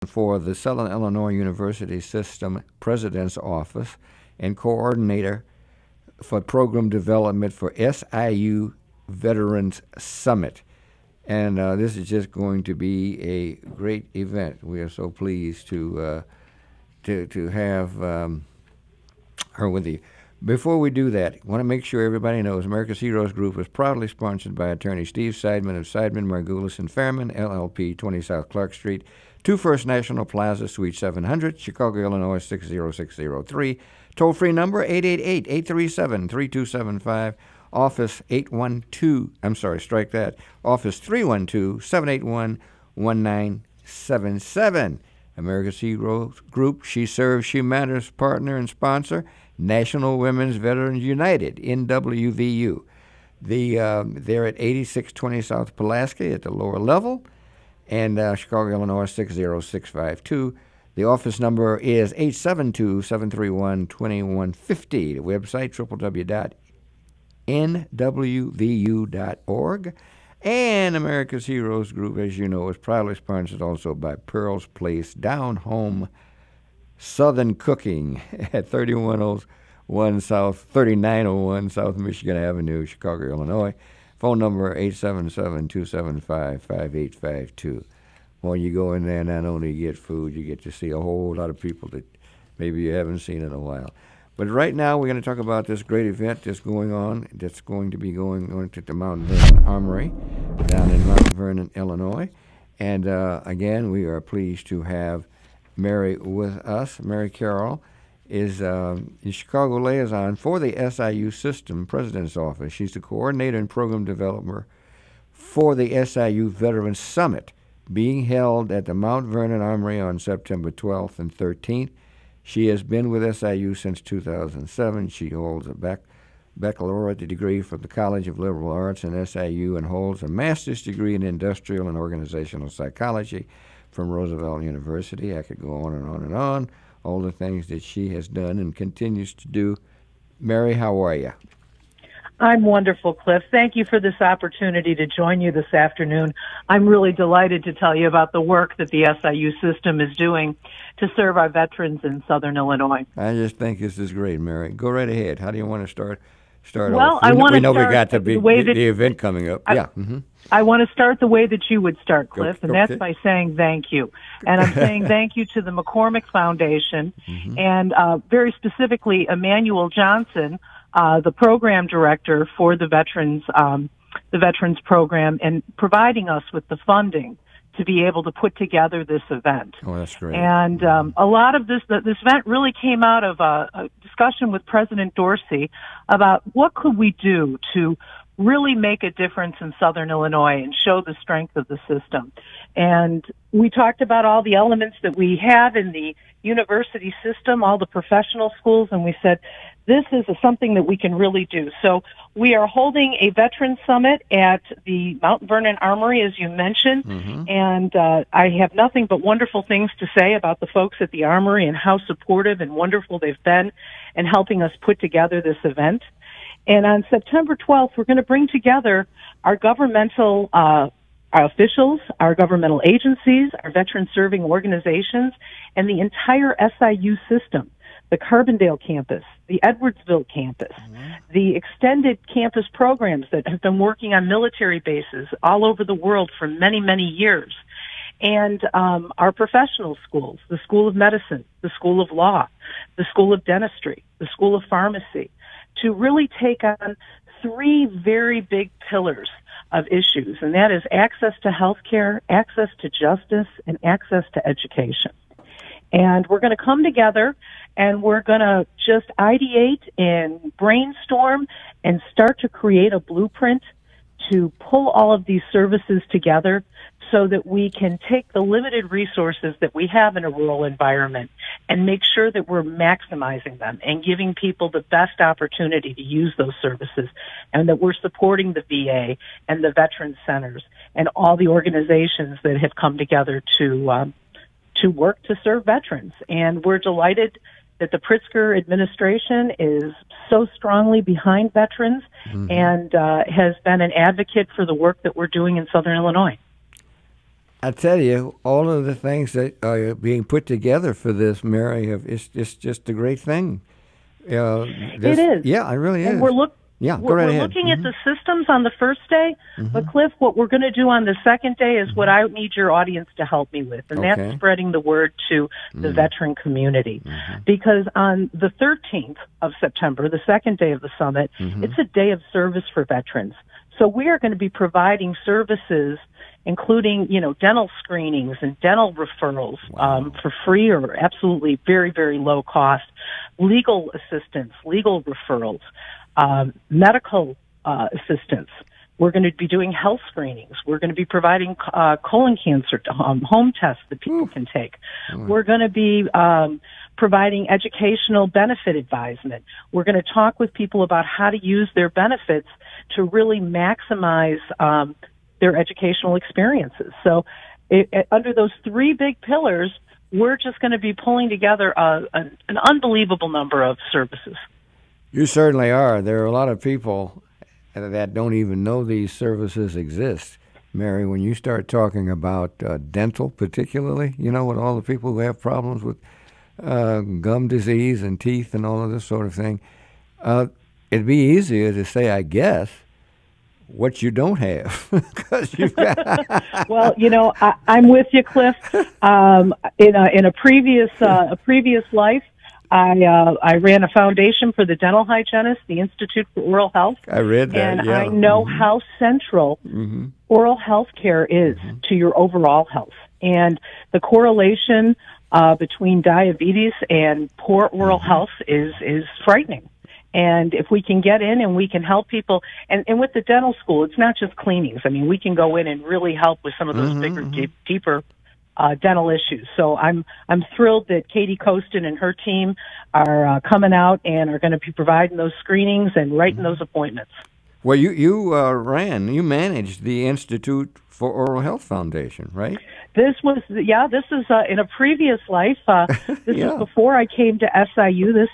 for the Southern Illinois University System President's Office and coordinator for program development for SIU Veterans Summit. And this is just going to be a great event. We are so pleased to have her with you. Before we do that, I want to make sure everybody knows America's Heroes Group is proudly sponsored by attorney Steve Seidman of Seidman, Margulis, and Fairman, LLP, 20 South Clark Street, 2 First National Plaza, Suite 700, Chicago, Illinois, 60603. Toll-free number, 888-837-3275. Office 312-781-1977. America's Heroes Group, She Serves, She Matters, partner and sponsor, National Women's Veterans United, NWVU. They're at 8620 South Pulaski at the lower level, and Chicago, Illinois, 60652. The office number is 872-731-2150. The website, www.nwvu.org. And America's Heroes Group, as you know, is proudly sponsored also by Pearl's Place Down Home Southern Cooking at 3901 South Michigan Avenue, Chicago, Illinois. Phone number 877-275-5852. When you go in there, not only you get food, you get to see a whole lot of people that maybe you haven't seen in a while. But right now, we're going to talk about this great event that's going on, that's going to be going on to the Mount Vernon Armory down in Mount Vernon, Illinois. And again, we are pleased to have Mary with us. Mary Carroll is the Chicago liaison for the SIU System President's Office. She's the coordinator and program developer for the SIU Veterans Summit being held at the Mount Vernon Armory on September 12th and 13th. She has been with SIU since 2007. She holds a baccalaureate degree from the College of Liberal Arts in SIU and holds a master's degree in industrial and organizational psychology from Roosevelt University. I could go on and on and on, all the things that she has done and continues to do. Mary, how are you? I'm wonderful, Cliff. Thank you for this opportunity to join you this afternoon. I'm really delighted to tell you about the work that the SIU system is doing to serve our veterans in Southern Illinois. I just think this is great, Mary. Go right ahead. How do you want to start well, off? I want to we know start we got the event coming up. I want to start the way that you would start, Cliff, and that's by saying thank you. And I'm saying thank you to the McCormick Foundation and very specifically Emmanuel Johnson, the program director for the veterans program, and providing us with the funding to be able to put together this event. Oh, that's great. And a lot of this event really came out of a discussion with President Dorsey about what could we do to really make a difference in Southern Illinois and show the strength of the system. And we talked about all the elements that we have in the university system, all the professional schools, and we said, this is something that we can really do. So we are holding a Veterans Summit at the Mount Vernon Armory, as you mentioned, and I have nothing but wonderful things to say about the folks at the Armory and how supportive and wonderful they've been in helping us put together this event. And on September 12th, we're going to bring together our governmental our officials, our governmental agencies, our veteran-serving organizations, and the entire SIU system, the Carbondale campus, the Edwardsville campus, the extended campus programs that have been working on military bases all over the world for many, many years, and our professional schools, the School of Medicine, the School of Law, the School of Dentistry, the School of Pharmacy, to really take on three very big pillars of issues, and that is access to health care, access to justice, and access to education. And we're going to come together and we're going to just ideate and brainstorm and start to create a blueprint to pull all of these services together so that we can take the limited resources that we have in a rural environment and make sure that we're maximizing them and giving people the best opportunity to use those services, and that we're supporting the VA and the veteran centers and all the organizations that have come together to work to serve veterans. And we're delighted that the Pritzker administration is so strongly behind veterans and has been an advocate for the work that we're doing in Southern Illinois. I tell you, all of the things that are being put together for this, Mary, it's just a great thing. It is. Yeah, it really and is. We're go right ahead. looking at the systems on the first day, but Cliff, what we're going to do on the second day is what I need your audience to help me with, and that's spreading the word to the veteran community. Because on the 13th of September, the second day of the summit, it's a day of service for veterans. So we are going to be providing services, including, dental screenings and dental referrals for free or absolutely very, very low cost, legal assistance, legal referrals, medical assistance. We're going to be doing health screenings. We're going to be providing colon cancer home tests that people can take. We're going to be providing educational benefit advisement. We're going to talk with people about how to use their benefits to really maximize their educational experiences. So under those three big pillars, we're just going to be pulling together an unbelievable number of services. You certainly are. There are a lot of people that don't even know these services exist. Mary, when you start talking about dental particularly, with all the people who have problems with gum disease and teeth and all of this sort of thing, it'd be easier to say, I guess, what you don't have. Because you've got Well, I'm with you, Cliff. In a previous life, I ran a foundation for the dental hygienist, the Institute for Oral Health. I read that, and I know how central oral health care is to your overall health. And the correlation between diabetes and poor oral health is frightening. And if we can get in and we can help people, and with the dental school, it's not just cleanings. I mean, we can go in and really help with some of those bigger, deeper dental issues. So I'm thrilled that Katie Costin and her team are coming out and are going to be providing those screenings and writing those appointments. Well, you managed the Institute for Oral Health Foundation, right? This is in a previous life. This is before I came to SIU. This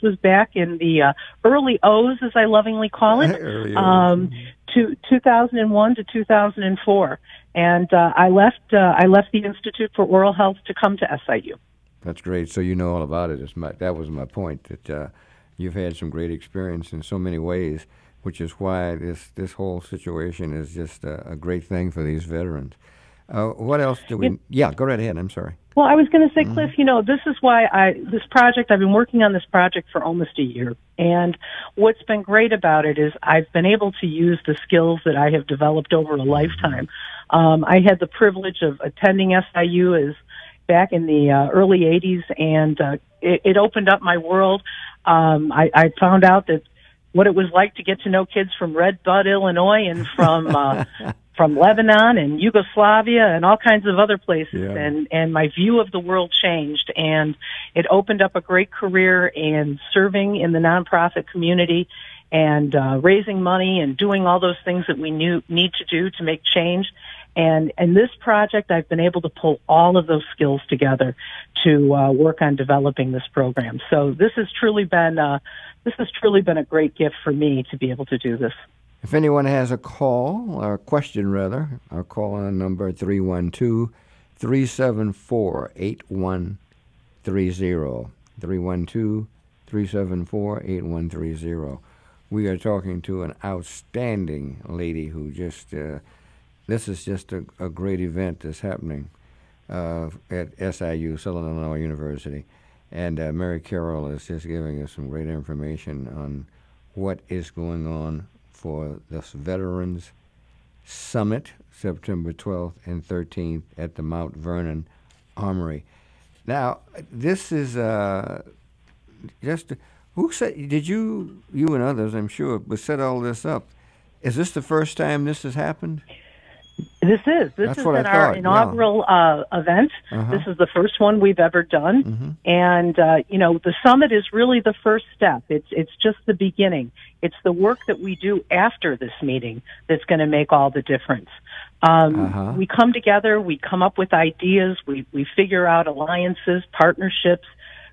was back in the early O's, as I lovingly call it, to 2001 to 2004. And I left the Institute for Oral Health to come to SIU. That's great. So you know all about it. That was my point, that you've had some great experience in so many ways, which is why this whole situation is just a great thing for these veterans. What else do we... Yeah, go right ahead. I'm sorry. Well, I was going to say, Cliff, this is why I've been working on this project for almost a year. And what's been great about it is I've been able to use the skills that I have developed over a lifetime. I had the privilege of attending SIU back in the early 80s, and it opened up my world. I found out that what it was like to get to know kids from Red Bud, Illinois, and from Lebanon and Yugoslavia and all kinds of other places. Yeah. And my view of the world changed, and it opened up a great career in serving in the nonprofit community and raising money and doing all those things that we need to do to make change. And in this project, I've been able to pull all of those skills together to work on developing this program. So this has truly been a great gift for me to be able to do this. If anyone has a call, or a question rather, our call on number 312-374-8130. 312-374-8130. We are talking to an outstanding lady who just, this is just a great event that's happening at SIU, Southern Illinois University. And Mary Carroll is just giving us some great information on what is going on for this Veterans Summit, September 12th and 13th at the Mount Vernon Armory. Now, this is who said, did you and others, I'm sure, but set all this up. Is this the first time this has happened? This is our inaugural event. This is the first one we've ever done. And, the summit is really the first step. It's just the beginning. It's the work that we do after this meeting that's going to make all the difference. We come together, we come up with ideas, we figure out alliances, partnerships,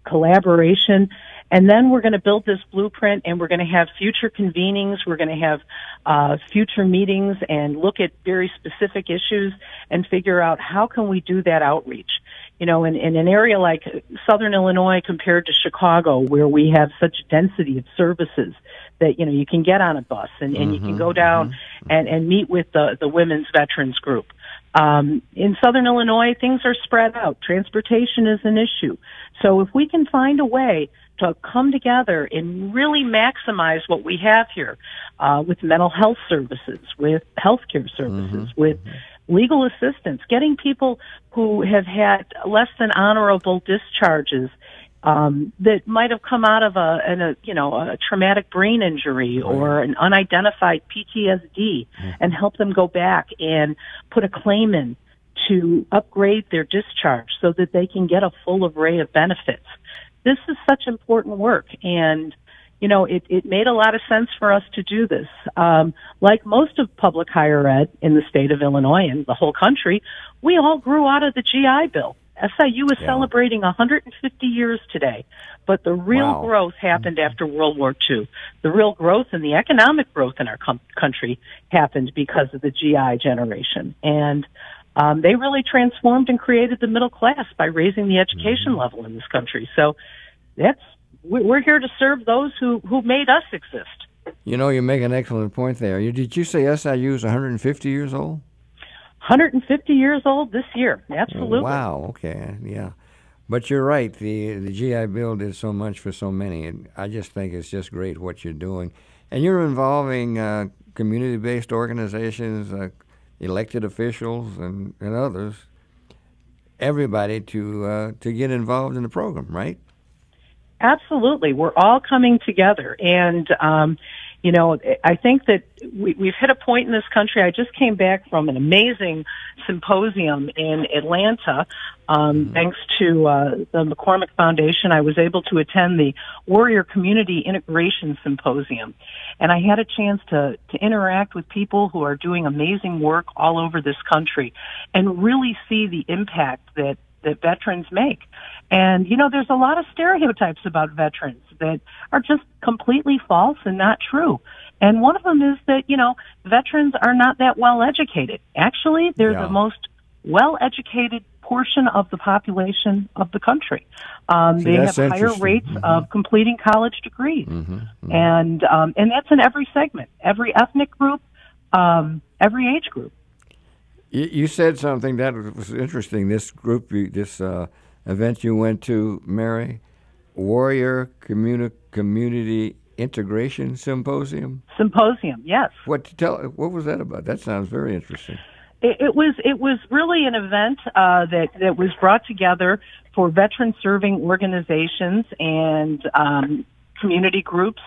collaboration. And then we're going to build this blueprint, and we're going to have future convenings. We're going to have future meetings and look at very specific issues and figure out how can we do that outreach. In an area like Southern Illinois compared to Chicago, where we have such density of services that, you can get on a bus and you can go down and meet with the women's veterans group. In Southern Illinois, things are spread out. Transportation is an issue. So if we can find a way to come together and really maximize what we have here, with mental health services, with healthcare services, with legal assistance, getting people who have had less than honorable discharges, that might have come out of a traumatic brain injury or an unidentified PTSD, and help them go back and put a claim in to upgrade their discharge so that they can get a full array of benefits. This is such important work, and it made a lot of sense for us to do this. Like most of public higher ed in the state of Illinois and the whole country, we all grew out of the GI Bill. SIU is celebrating 150 years today, but the real growth happened after World War II. The real growth and the economic growth in our country happened because of the GI generation. And they really transformed and created the middle class by raising the education level in this country. So we're here to serve those who made us exist. You make an excellent point there. Did you say SIU is 150 years old? 150 years old this year, absolutely. Wow, okay, yeah. But you're right, the GI Bill did so much for so many, and I just think it's just great what you're doing. And you're involving community-based organizations, elected officials, and others, everybody to get involved in the program, right? Absolutely. We're all coming together, and I think that we've hit a point in this country. I just came back from an amazing symposium in Atlanta. Thanks to the McCormick Foundation, I was able to attend the Warrior Community Integration Symposium. And I had a chance to interact with people who are doing amazing work all over this country and really see the impact that veterans make. And, there's a lot of stereotypes about veterans that are just completely false and not true. And one of them is that, veterans are not that well educated. Actually, they're the most well-educated portion of the population of the country. They have higher rates of completing college degrees. And that's in every segment, every ethnic group, every age group. You said something that was interesting. This group, this event you went to, Mary, Warrior Community Integration Symposium. Symposium, yes. What was that about? That sounds very interesting. It was really an event that was brought together for veteran serving organizations and community groups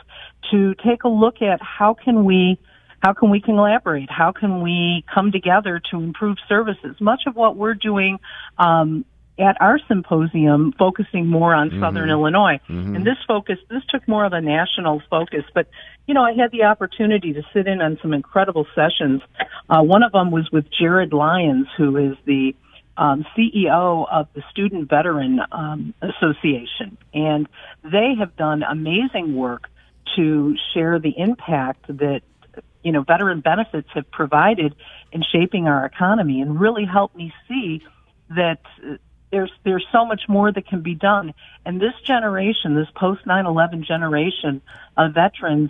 to take a look at how can we collaborate? How can we come together to improve services? Much of what we're doing at our symposium, focusing more on Southern Illinois. And this took more of a national focus. But, I had the opportunity to sit in on some incredible sessions. One of them was with Jared Lyons, who is the CEO of the Student Veteran Association. And they have done amazing work to share the impact that veteran benefits have provided in shaping our economy, and really helped me see that there's so much more that can be done. And this generation, this post 9/11 generation of veterans,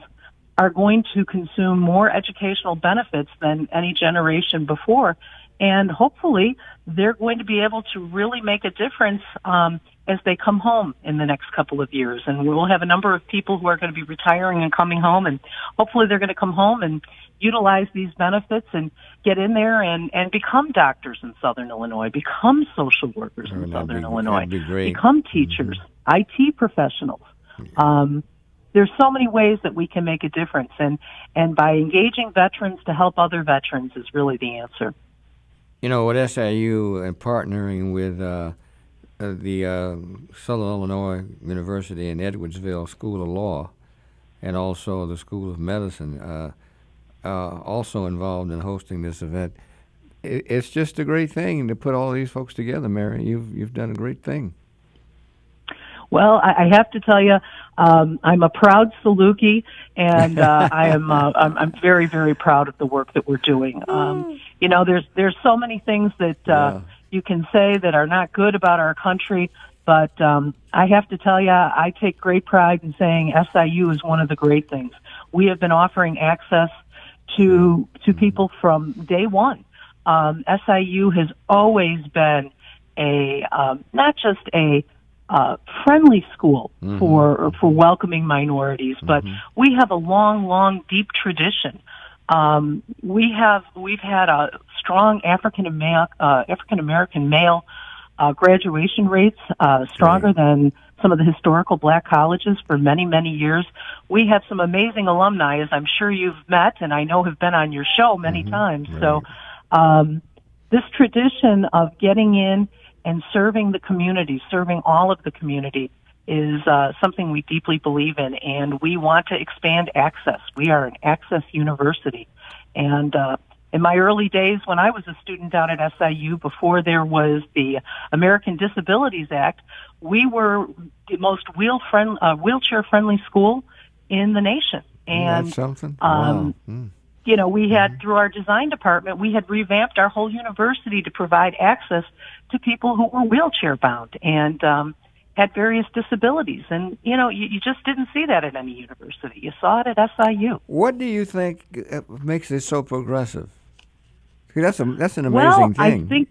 are going to consume more educational benefits than any generation before. And hopefully they're going to be able to really make a difference as they come home in the next couple of years. And we will have a number of people who are going to be retiring and coming home, and hopefully they're going to come home and utilize these benefits and get in there and become doctors in Southern Illinois, become social workers in Southern Illinois, become teachers, IT professionals. There's so many ways that we can make a difference, and by engaging veterans to help other veterans is really the answer. With SIU and partnering with the Southern Illinois University in Edwardsville School of Law, and also the School of Medicine, also involved in hosting this event. It's just a great thing to put all these folks together, Mary. You've done a great thing. Well, I have to tell you, I'm a proud Saluki, and I'm very, very proud of the work that we're doing. There's so many things that you can say that are not good about our country, but I have to tell you, I take great pride in saying SIU is one of the great things. We have been offering access to people from day one. SIU has always been not just a friendly school for welcoming minorities, but we have a long, deep tradition. We've had a strong African American male graduation rates, stronger than some of the historical black colleges for many, many years. We have some amazing alumni, as I'm sure you've met, and I know have been on your show many times. Right. So this tradition of getting in and serving the community, serving all of the community, is something we deeply believe in, and we want to expand access. We are an access university. And in my early days when I was a student down at SIU, before there was the American Disabilities Act, we were the most wheelchair-friendly school in the nation. And that's something? Wow. We had, through our design department, we had revamped our whole university to provide access to people who were wheelchair-bound and had various disabilities. And, you just didn't see that at any university. You saw it at SIU. What do you think makes it so progressive? See, that's an amazing thing. I think,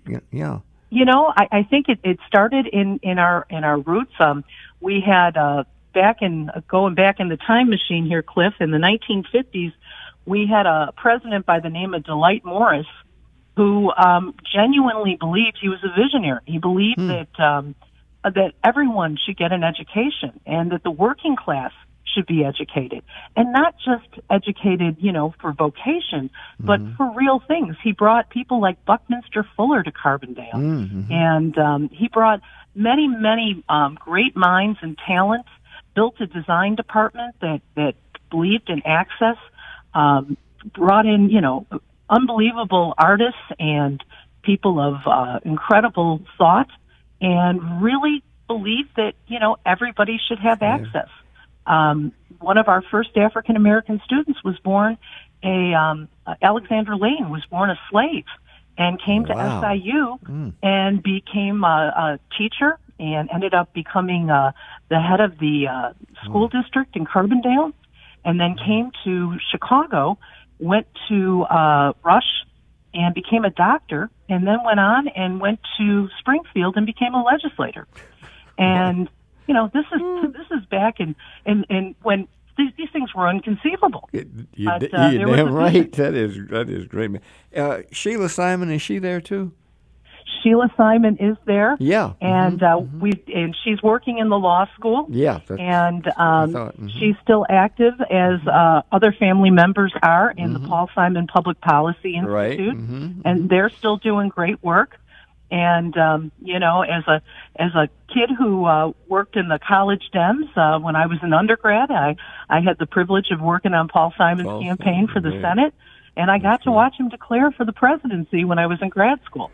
I think it started in our roots. We had going back in the time machine here, Cliff, in the 1950s, we had a president by the name of Dwight Morris who genuinely believed, he was a visionary. He believed that everyone should get an education and that the working class should be educated, and not just educated, for vocation, but for real things. He brought people like Buckminster Fuller to Carbondale, and he brought many, many great minds and talents, built a design department that believed in access, brought in, unbelievable artists and people of incredible thought, and really believed that, everybody should have access. One of our first African American students was born Alexander Lane was born a slave and came to SIU and became a teacher and ended up becoming the head of the school district in Carbondale, and then came to Chicago, went to Rush and became a doctor, and then went on and went to Springfield and became a legislator. And this is back in when these things were inconceivable. You're damn right. That is great, man. Sheila Simon, is she there too? Sheila Simon is there. Yeah, and and she's working in the law school. Yeah, and she's still active, as other family members are in the Paul Simon Public Policy Institute, right. And they're still doing great work. And as a kid who worked in the college Dems when I was an undergrad, I had the privilege of working on Paul Simon's campaign for the Senate, and I got to watch him declare for the presidency when I was in grad school.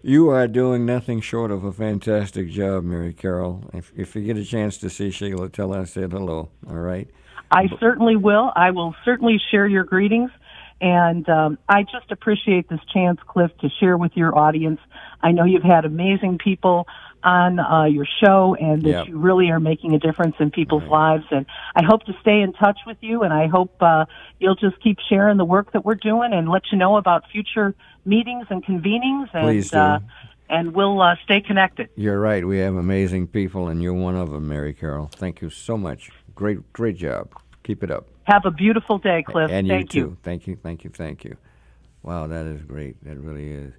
You are doing nothing short of a fantastic job, Mary Carroll. If you get a chance to see Sheila, tell her I said hello, all right? I certainly will. I will certainly share your greetings. And I just appreciate this chance, Cliff, to share with your audience. I know you've had amazing people on your show, and that you really are making a difference in people's lives. And I hope to stay in touch with you, and I hope you'll just keep sharing the work that we're doing and let you know about future meetings and convenings. And, please do. And we'll stay connected. You're right. We have amazing people, and you're one of them, Mary Carroll. Thank you so much. Great job. Keep it up. Have a beautiful day, Cliff. And Thank you too. Thank you. Wow, that is great. That really is.